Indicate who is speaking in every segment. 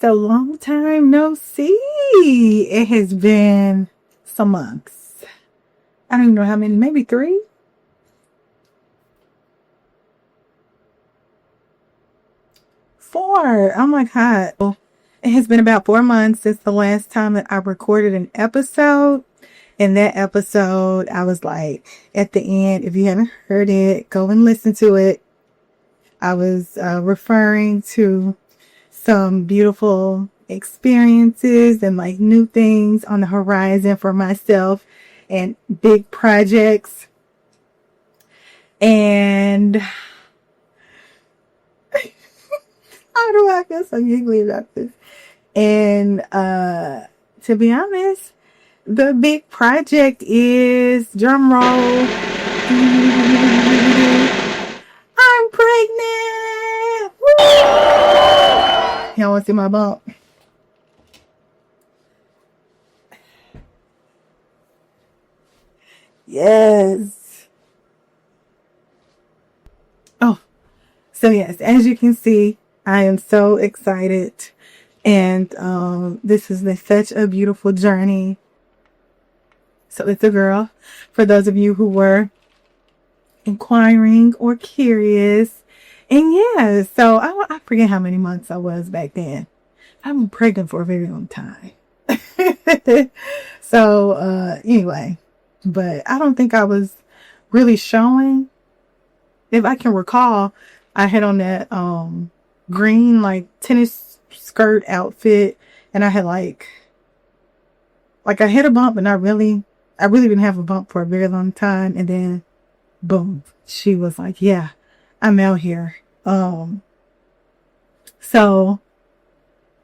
Speaker 1: a long time no see. It has been some months. I don't even know how many, maybe 3? 4. Oh my God. It has been about 4 months since the last time that I recorded an episode. In that episode, I was like, at the end, if you haven't heard it, go and listen to it. I was referring to some beautiful experiences and like new things on the horizon for myself and big projects. And how do I feel so giggly about this? And to be honest, the big project is, drum roll, I'm pregnant. Woo! Y'all want to see my bump? Yes. Oh, so yes, as you can see, I am so excited. And this has been such a beautiful journey. So it's a girl. For those of you who were inquiring or curious. And yeah, so I forget how many months I was back then. I've been pregnant for a very long time. So anyway, but I don't think I was really showing. If I can recall, I had on that green like tennis skirt outfit, and I had like I had a bump, but I really didn't have a bump for a very long time. And then boom, she was like, yeah, I'm out here. So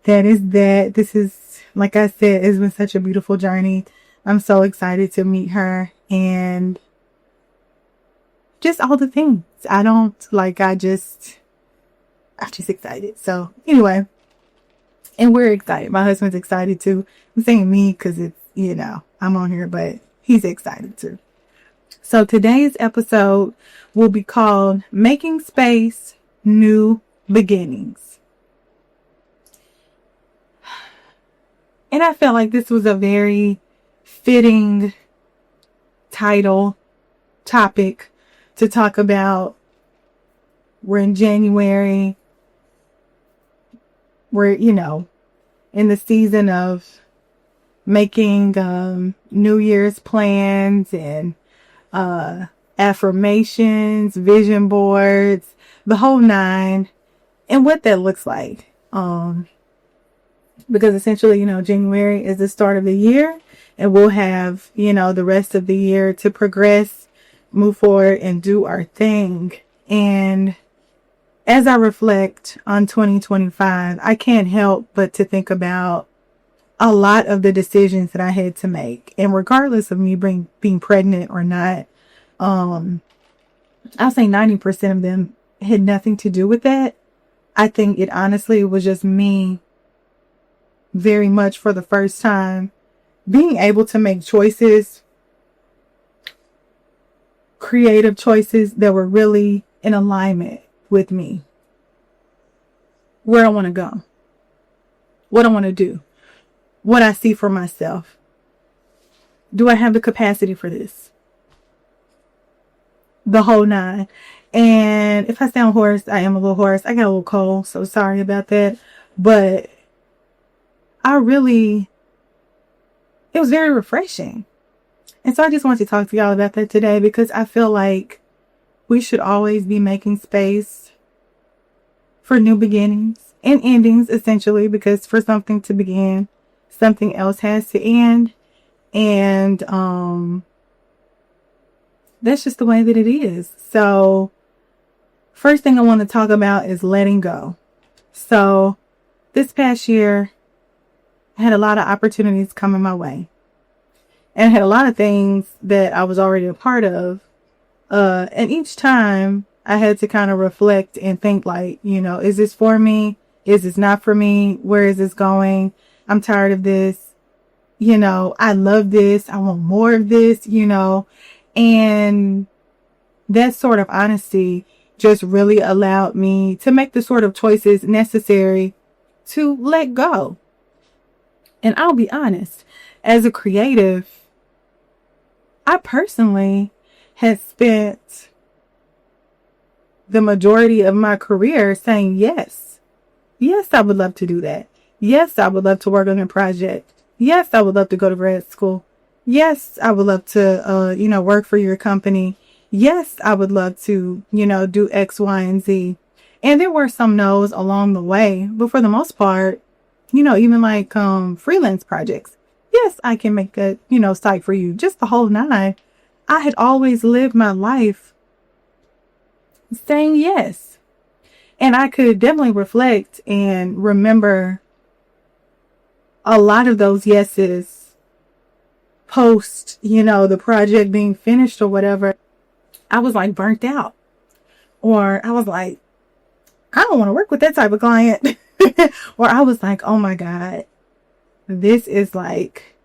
Speaker 1: that is that. This is, like I said, it's been such a beautiful journey. I'm so excited to meet her and just all the things. I'm just excited. So anyway, and we're excited. My husband's excited too. I'm saying me because it's, I'm on here, but he's excited too. So today's episode will be called Making Space, New Beginnings. And I felt like this was a very fitting topic to talk about. We're in January. We're, in the season of making New Year's plans and affirmations, vision boards, the whole 9, and what that looks like. Because essentially, January is the start of the year, and we'll have, the rest of the year to progress, move forward, and do our thing. And as I reflect on 2025, I can't help but to think about a lot of the decisions that I had to make. And regardless of me being pregnant or not, I'll say 90% of them had nothing to do with that. I think it honestly was just me very much for the first time being able to make choices, creative choices that were really in alignment with me. Where I want to go. What I want to do. What I see for myself. Do I have the capacity for this? The whole 9. And if I sound hoarse, I am a little hoarse. I got a little cold, so sorry about that. But it was very refreshing. And so I just wanted to talk to y'all about that today, because I feel like we should always be making space for new beginnings and endings, essentially, because for something to begin, something else has to end. And that's just the way that it is. So first thing I want to talk about is letting go. So this past year, I had a lot of opportunities coming my way. And I had a lot of things that I was already a part of. And each time I had to kind of reflect and think is this for me? Is this not for me? Where is this going? I'm tired of this. I love this. I want more of this, and that sort of honesty just really allowed me to make the sort of choices necessary to let go. And I'll be honest, as a creative, I personally had spent the majority of my career saying yes. Yes, I would love to do that. Yes, I would love to work on a project. Yes, I would love to go to grad school. Yes, I would love to, work for your company. Yes, I would love to, do X, Y, and Z. And there were some no's along the way, but for the most part, even like freelance projects. Yes, I can make a, site for you. Just the whole nine. I had always lived my life saying yes. And I could definitely reflect and remember a lot of those yeses post, the project being finished or whatever. I was like burnt out. Or I was like, I don't want to work with that type of client. Or I was like, oh my God, this is like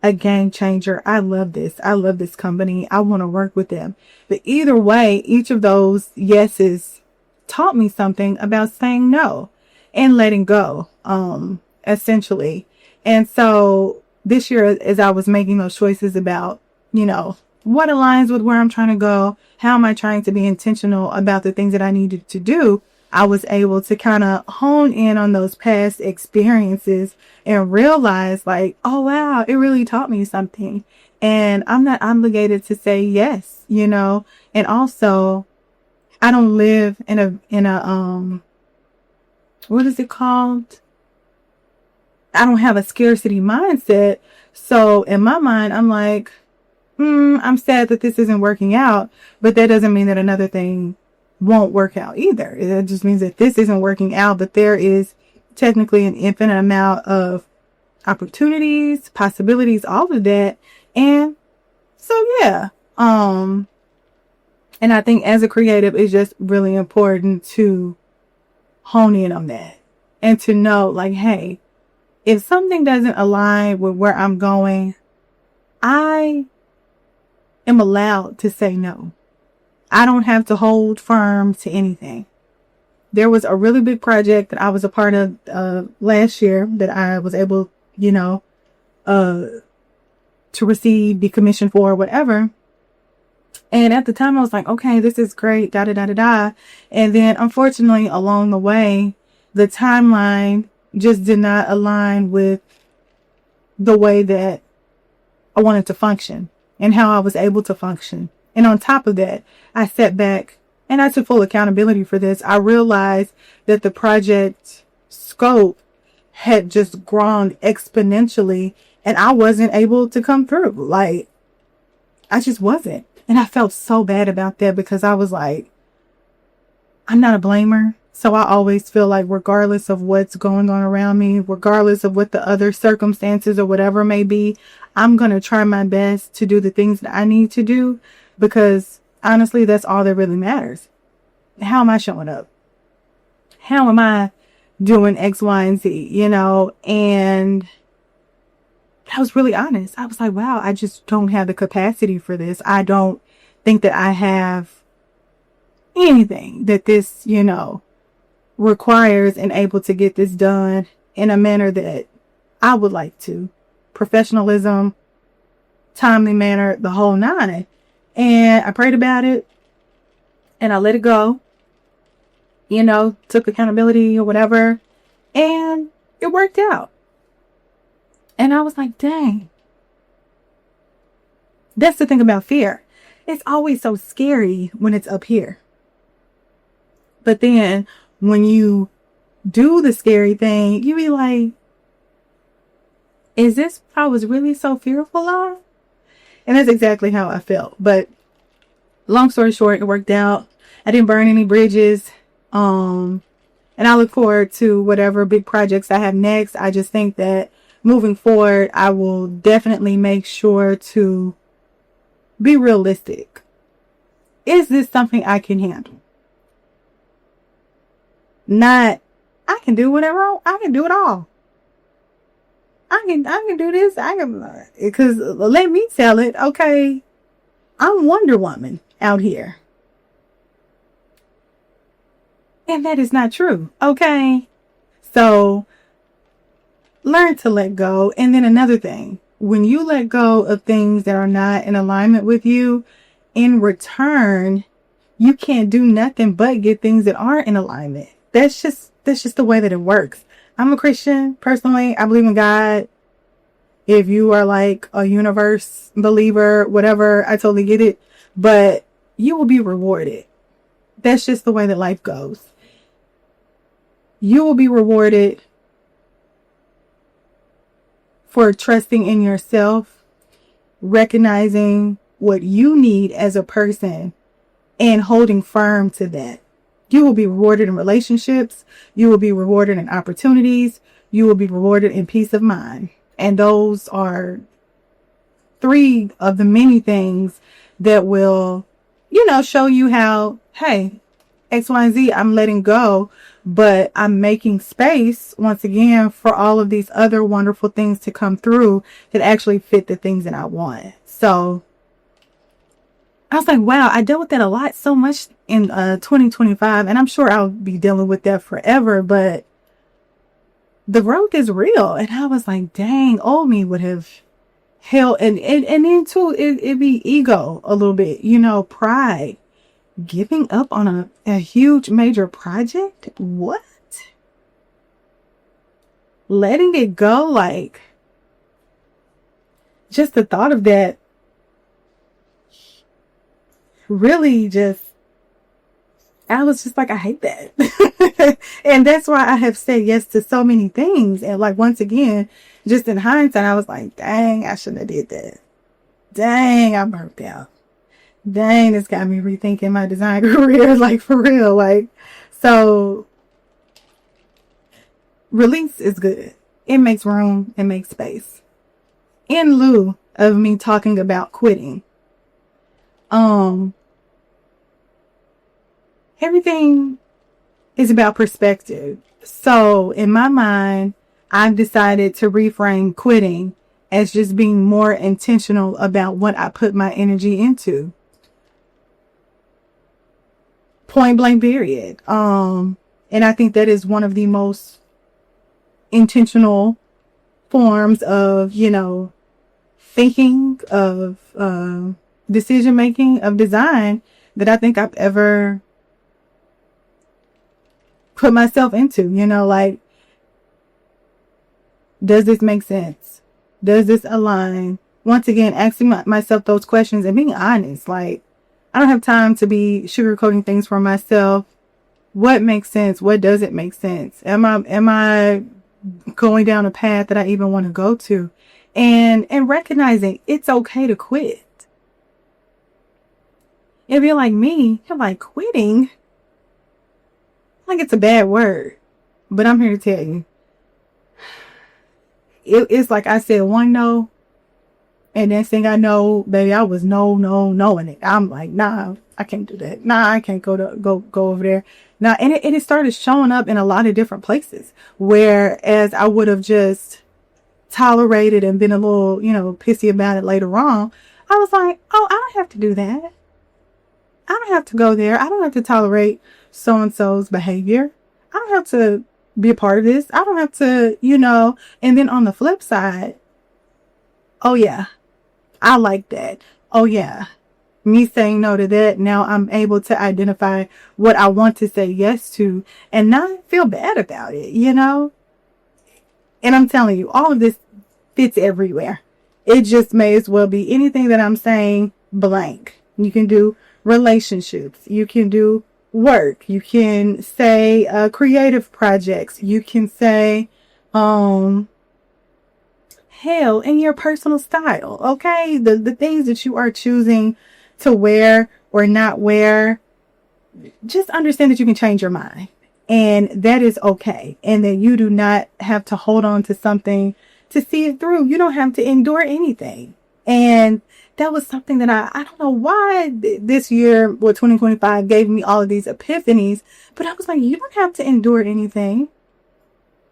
Speaker 1: a game changer. I love this. I love this company. I want to work with them. But either way, each of those yeses taught me something about saying no and letting go, essentially. And so this year, as I was making those choices about, what aligns with where I'm trying to go, how am I trying to be intentional about the things that I needed to do, I was able to kind of hone in on those past experiences and realize like, oh, wow, it really taught me something. And I'm not obligated to say yes, and also I don't live in a, what is it called? I don't have a scarcity mindset. So in my mind, I'm like, I'm sad that this isn't working out, but that doesn't mean that another thing won't work out either. It just means that this isn't working out, but there is technically an infinite amount of opportunities, possibilities, all of that. And so, yeah. And I think as a creative, it's just really important to hone in on that and to know like, hey, if something doesn't align with where I'm going, I am allowed to say no. I don't have to hold firm to anything. There was a really big project that I was a part of last year that I was able, to receive, be commissioned for, whatever. And at the time I was like, okay, this is great, da da da da da. And then unfortunately along the way, the timeline just did not align with the way that I wanted to function and how I was able to function. And on top of that, I sat back and I took full accountability for this. I realized that the project scope had just grown exponentially and I wasn't able to come through. Like, I just wasn't. And I felt so bad about that because I was like, I'm not a blamer. So I always feel like regardless of what's going on around me, regardless of what the other circumstances or whatever may be, I'm going to try my best to do the things that I need to do because honestly, that's all that really matters. How am I showing up? How am I doing X, Y, and Z, And I was really honest. I was like, wow, I just don't have the capacity for this. I don't think that I have anything that this, requires and able to get this done in a manner that I would like to. Professionalism, timely manner, the whole nine. And I prayed about it and I let it go, took accountability or whatever. And it worked out. And I was like, dang. That's the thing about fear. It's always so scary when it's up here. But then when you do the scary thing, you be like, is this what I was really so fearful of? And that's exactly how I felt. But long story short, it worked out. I didn't burn any bridges. And I look forward to whatever big projects I have next. I just think that moving forward, I will definitely make sure to be realistic. Is this something I can handle? Not, I can do whatever, I can do it all. I can do this. Because let me tell it. Okay. I'm Wonder Woman out here. And that is not true. Okay. So learn to let go. And then another thing, when you let go of things that are not in alignment with you, in return, you can't do nothing but get things that are in alignment. That's just the way that it works. I'm a Christian personally. I believe in God. If you are like a universe believer, whatever, I totally get it. But you will be rewarded. That's just the way that life goes. You will be rewarded for trusting in yourself, recognizing what you need as a person, and holding firm to that. You will be rewarded in relationships. You will be rewarded in opportunities. You will be rewarded in peace of mind. And those are 3 of the many things that will, show you how, hey, X, Y, and Z, I'm letting go, but I'm making space once again for all of these other wonderful things to come through that actually fit the things that I want. So I was like, wow, I dealt with that a lot, so much in 2025, and I'm sure I'll be dealing with that forever, but the growth is real. And I was like, dang, old me would have held, and then too, it'd be ego a little bit, pride, giving up on a huge major project. What? Letting it go, like, just the thought of that really just, I was just like, I hate that. And that's why I have said yes to so many things. And like, once again, just in hindsight, I was like, dang, I shouldn't have did that. Dang, I burnt out. Dang, this got me rethinking my design career, like for real. Like, so release is good. It makes room, it makes space. In lieu of me talking about quitting, everything is about perspective. So in my mind, I've decided to reframe quitting as just being more intentional about what I put my energy into. Point blank, period. And I think that is one of the most intentional forms of, thinking, of decision making, of design that I think I've ever put myself into. Like, does this make sense? Does this align? Once again, asking myself those questions and being honest. Like, I don't have time to be sugarcoating things for myself. What makes sense? What doesn't make sense? Am I going down a path that I even want to go to? And recognizing it's okay to quit. If you're like me, you're like, quitting? Like, it's a bad word. But I'm here to tell you. It's like I said one no. And next thing I know, baby, I was knowing it. I'm like, nah, I can't do that. Nah, I can't go over there. Nah, and it started showing up in a lot of different places. Whereas I would have just tolerated and been a little, pissy about it later on. I was like, oh, I don't have to do that. I don't have to go there. I don't have to tolerate so-and-so's behavior. I don't have to be a part of this. I don't have to, and then on the flip side, oh yeah, I like that. Oh yeah, me saying no to that. Now I'm able to identify what I want to say yes to and not feel bad about it, And I'm telling you, all of this fits everywhere. It just may as well be anything that I'm saying blank. You can do relationships. You can do work. You can say creative projects. You can say hell, in your personal style. Okay, the things that you are choosing to wear or not wear, just understand that you can change your mind, and that is okay, and that you do not have to hold on to something to see it through. You don't have to endure anything. And that was something that I don't know why this year, 2025 gave me all of these epiphanies, but I was like, you don't have to endure anything.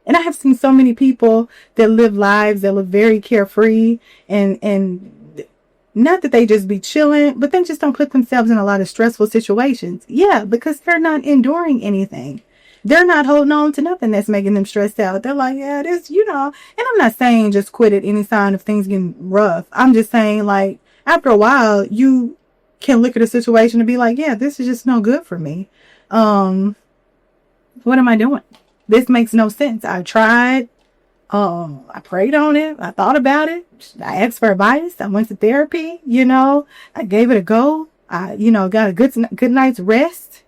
Speaker 1: And I have seen so many people that live lives that look very carefree, and not that they just be chilling, but they just don't put themselves in a lot of stressful situations. Yeah, because they're not enduring anything. they're not holding on to nothing that's making them stressed out. They're like, yeah, this, and I'm not saying just quit at any sign of things getting rough. I'm just saying, like, after a while, you can look at a situation and be like, yeah, this is just no good for me. What am I doing? This makes no sense. I tried. I prayed on it. I thought about it. I asked for advice. I went to therapy. I gave it a go. I, got a good night's rest.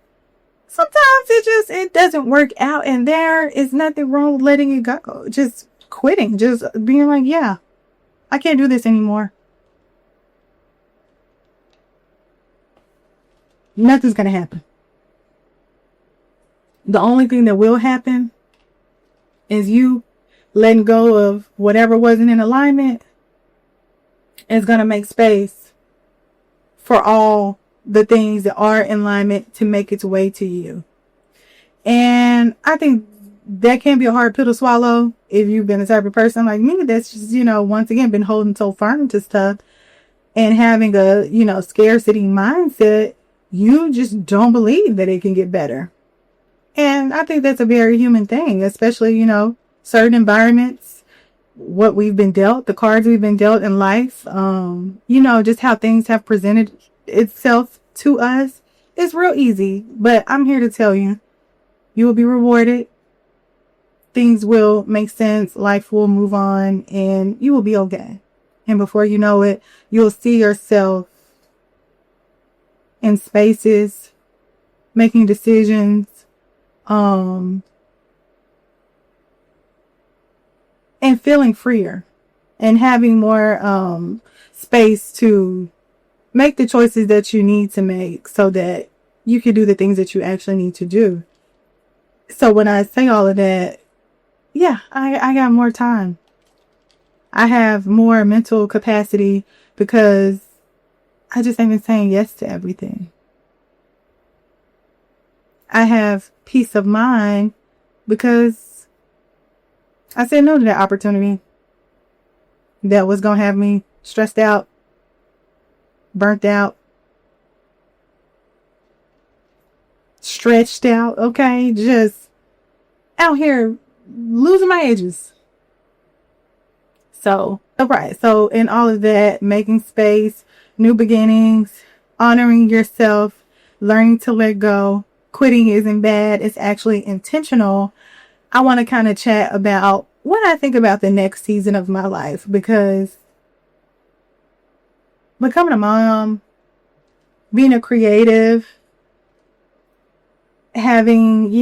Speaker 1: Sometimes it doesn't work out, and there is nothing wrong with letting it go. Just quitting. Just being like, yeah, I can't do this anymore. Nothing's going to happen. The only thing that will happen is you letting go of whatever wasn't in alignment is going to make space for all the things that are in alignment to make its way to you. And I think that can be a hard pill to swallow if you've been the type of person like me that's just, once again, been holding so firm to stuff and having a, scarcity mindset. You just don't believe that it can get better. And I think that's a very human thing, especially, certain environments, what we've been dealt, the cards we've been dealt in life, just how things have presented itself to us. It's real easy, but I'm here to tell you, you will be rewarded. Things will make sense. Life will move on and you will be okay. And before you know it, you'll see yourself in spaces, making decisions, and feeling freer and having more space to make the choices that you need to make so that you can do the things that you actually need to do. So when I say all of that, yeah, I got more time. I have more mental capacity because I just ain't been saying yes to everything. I have peace of mind because I said no to that opportunity that was going to have me stressed out, burnt out, stretched out, okay? Just out here losing my edges. So in all of that, making space, new beginnings, honoring yourself, learning to let go, quitting isn't bad. It's actually intentional. I want to kind of chat about what I think about the next season of my life, because becoming a mom, being a creative, having,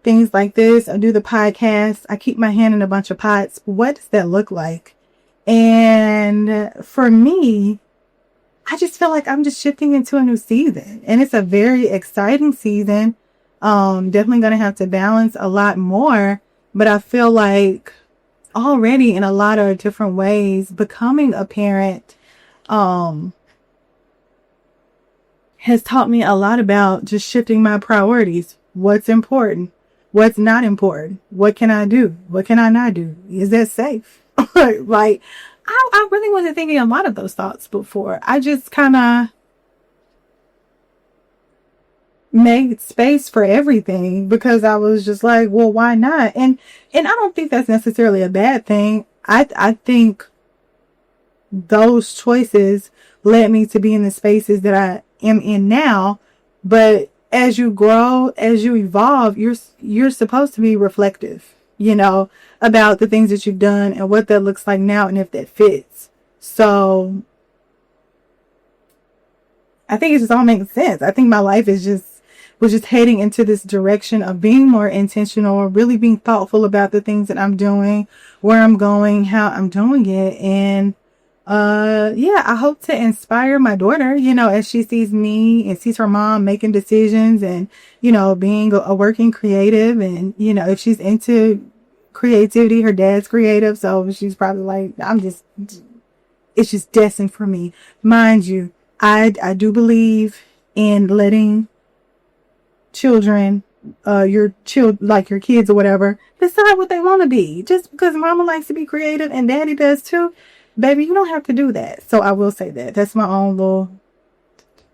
Speaker 1: things like this, I do the podcast, I keep my hand in a bunch of pots. What does that look like? And for me, I just feel like I'm just shifting into a new season, and it's a very exciting season. Definitely going to have to balance a lot more, but I feel like already in a lot of different ways, becoming a parent, has taught me a lot about just shifting my priorities. What's important? What's not important? What can I do? What can I not do? Is that safe? Like, I really wasn't thinking a lot of those thoughts before. I just kind of made space for everything because I was just like, well, why not? And I don't think that's necessarily a bad thing. I think those choices led me to be in the spaces that I am in now. But as you grow, as you evolve, you're supposed to be reflective, about the things that you've done and what that looks like now and if that fits. So I think it's just all making sense. I think my life was just heading into this direction of being more intentional, really being thoughtful about the things that I'm doing, where I'm going, how I'm doing it. And I hope to inspire my daughter, as she sees me and sees her mom making decisions and, being a working creative. And, if she's into creativity, her dad's creative. So she's probably like, it's just destined for me. Mind you, I do believe in letting children, your kids or whatever, decide what they want to be. Just because mama likes to be creative and daddy does too, baby, you don't have to do that. So I will say that. That's my own little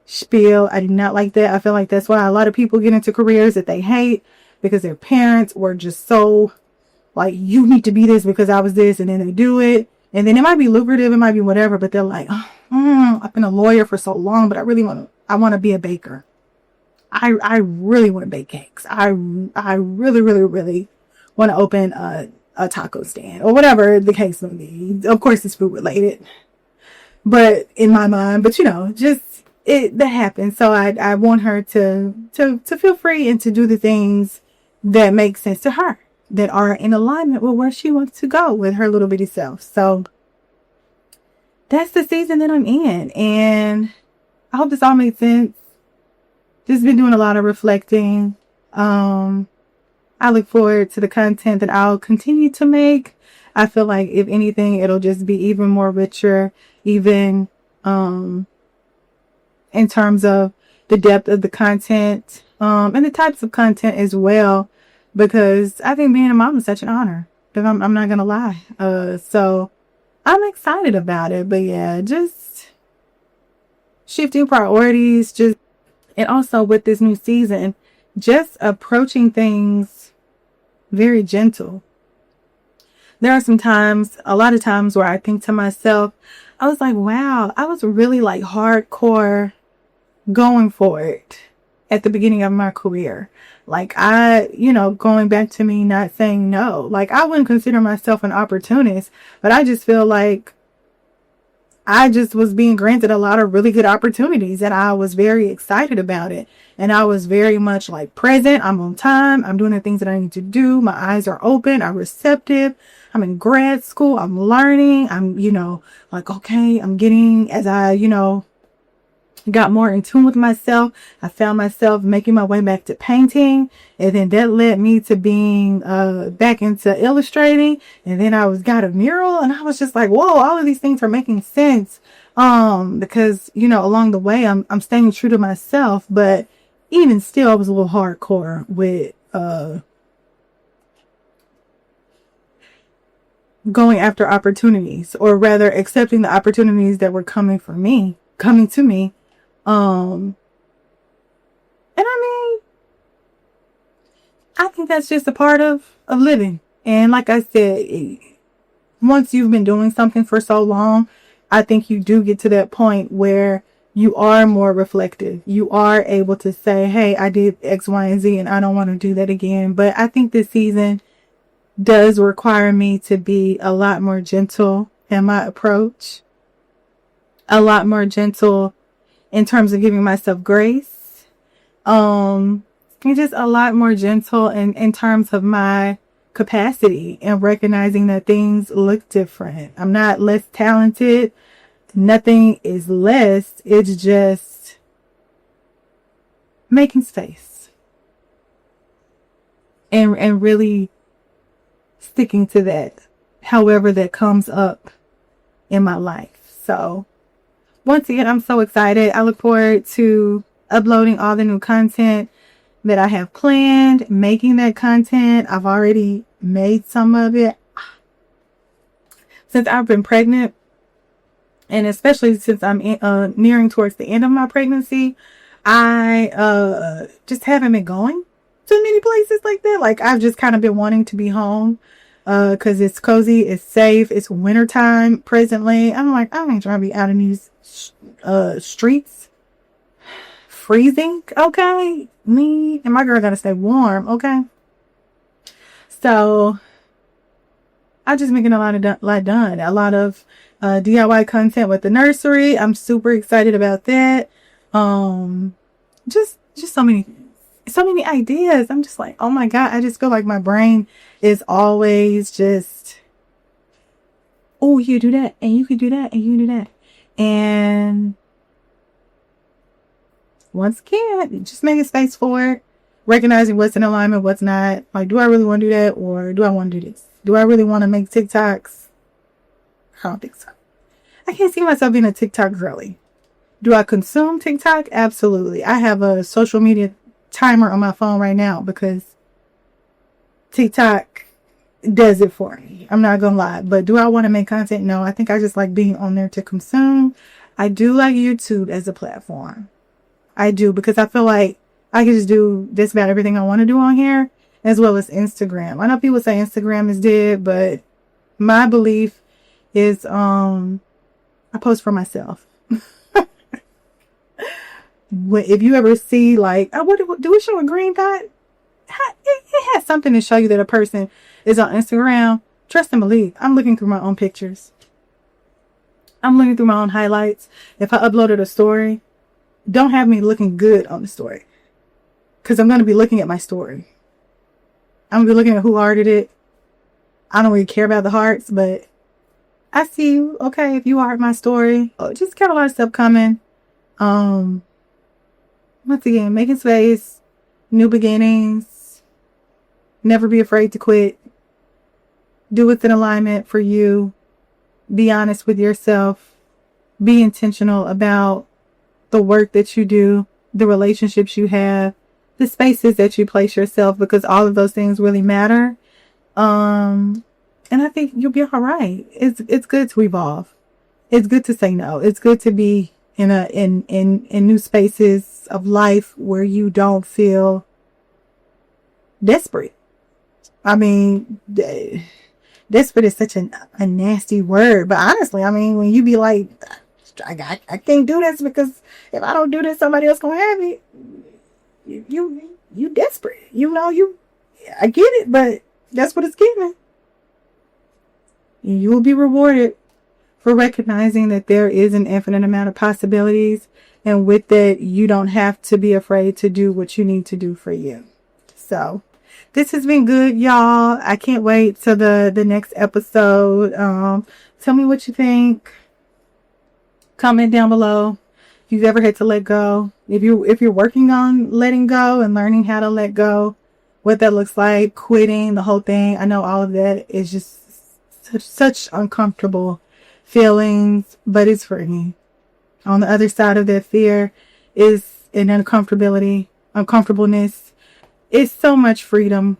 Speaker 1: spiel. I do not like that. I feel like that's why a lot of people get into careers that they hate, because their parents were just so like, you need to be this because I was this, and then they do it. And then it might be lucrative, it might be whatever, but they're like, I've been a lawyer for so long, but I want to be a baker. I really want to bake cakes. I really, really, really want to open a taco stand or whatever the case may be. Of course, it's food related, but in my mind, but just that happens. So I want her to feel free and to do the things that make sense to her, that are in alignment with where she wants to go with her little bitty self. So that's the season that I'm in, and I hope this all made sense. Just been doing a lot of reflecting. I look forward to the content that I'll continue to make. I feel like if anything, it'll just be even more richer, even in terms of the depth of the content, and the types of content as well, because I think being a mom is such an honor. I'm not gonna lie. So I'm excited about it. But yeah, just shifting priorities, and also with this new season, just approaching things very gentle. There are a lot of times where I think to myself, I was like, wow, I was really like hardcore going for it at the beginning of my career. Like going back to me not saying no. Like, I wouldn't consider myself an opportunist, but I just feel like I just was being granted a lot of really good opportunities, and I was very excited about it. And I was very much like present. I'm on time. I'm doing the things that I need to do. My eyes are open. I'm receptive. I'm in grad school. I'm learning. I'm, like, okay, I'm getting, as I, got more in tune with myself, I found myself making my way back to painting, and then that led me to being back into illustrating, and then got a mural, and I was just like, whoa, all of these things are making sense, because along the way I'm staying true to myself, but even still I was a little hardcore with going after opportunities, or rather accepting the opportunities that were coming to me. And I think that's just a part of living. And like I said, once you've been doing something for so long, I think you do get to that point where you are more reflective. You are able to say, hey, I did X, Y, and Z, and I don't want to do that again. But I think this season does require me to be a lot more gentle in my approach, a lot more gentle in terms of giving myself grace, and just a lot more gentle in terms of my capacity and recognizing that things look different. I'm not less talented. Nothing is less. It's just making space and really sticking to that, however that comes up in my life. So once again, I'm so excited. I look forward to uploading all the new content that I have planned, making that content. I've already made some of it. Since I've been pregnant, and especially since I'm nearing towards the end of my pregnancy, I just haven't been going to many places like that. Like, I've just kind of been wanting to be home because it's cozy, it's safe, it's wintertime presently. I'm like, I ain't trying to be out in these streets freezing. Okay, me and my girl gotta stay warm. Okay, so I'm just making a lot of DIY content with the nursery. I'm super excited about that. Just so many ideas. I'm just like, oh my God, I just feel like my brain is always just, oh, you do that, and you can do that, and you can do that. And once again, just making space for it, recognizing what's in alignment, what's not. Like, do I really want to do that, or do I want to do this? Do I really want to make TikToks? I don't think so. I can't see myself being a TikTok girly. Do I consume TikTok? Absolutely. I have a social media timer on my phone right now because TikTok does it for me. I'm not gonna lie. But do I want to make content? No. I think I just like being on there to consume. I do like YouTube as a platform. I do, because I feel like I can just do just about everything I want to do on here, as well as Instagram. I know people say Instagram is dead, but my belief is I post for myself. If you ever see like, do it show a green dot? It has something to show you that a person is on Instagram. Trust and believe. I'm looking through my own pictures. I'm looking through my own highlights. If I uploaded a story, don't have me looking good on the story, because I'm going to be looking at my story. I'm going to be looking at who hearted it. I don't really care about the hearts, but I see you. Okay, if you heart my story, just got a lot of stuff coming. Once again, making space, new beginnings, never be afraid to quit. Do what's in alignment for you. Be honest with yourself. Be intentional about the work that you do, the relationships you have, the spaces that you place yourself, because all of those things really matter. And I think you'll be all right. It's good to evolve. It's good to say no. It's good to be in new spaces of life where you don't feel desperate. I mean, desperate is such a nasty word, but honestly, I mean, when you be like, I can't do this because if I don't do this, somebody else gonna have it. You desperate. I get it, but that's what it's giving. You will be rewarded for recognizing that there is an infinite amount of possibilities, and with that, you don't have to be afraid to do what you need to do for you. So, this has been good, y'all. I can't wait till the next episode. Tell me what you think. Comment down below if you've ever had to let go. If you're working on letting go and learning how to let go, what that looks like, quitting, the whole thing. I know all of that is just such uncomfortable feelings, but it's free. On the other side of that fear is an uncomfortableness. It's so much freedom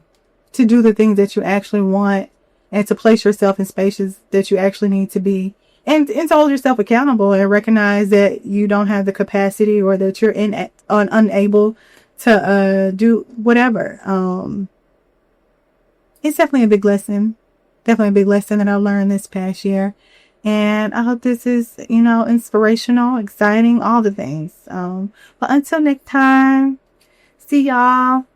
Speaker 1: to do the things that you actually want and to place yourself in spaces that you actually need to be, and to hold yourself accountable and recognize that you don't have the capacity, or that you're unable to do whatever. It's definitely a big lesson. Definitely a big lesson that I learned this past year. And I hope this is, inspirational, exciting, all the things. But until next time, see y'all.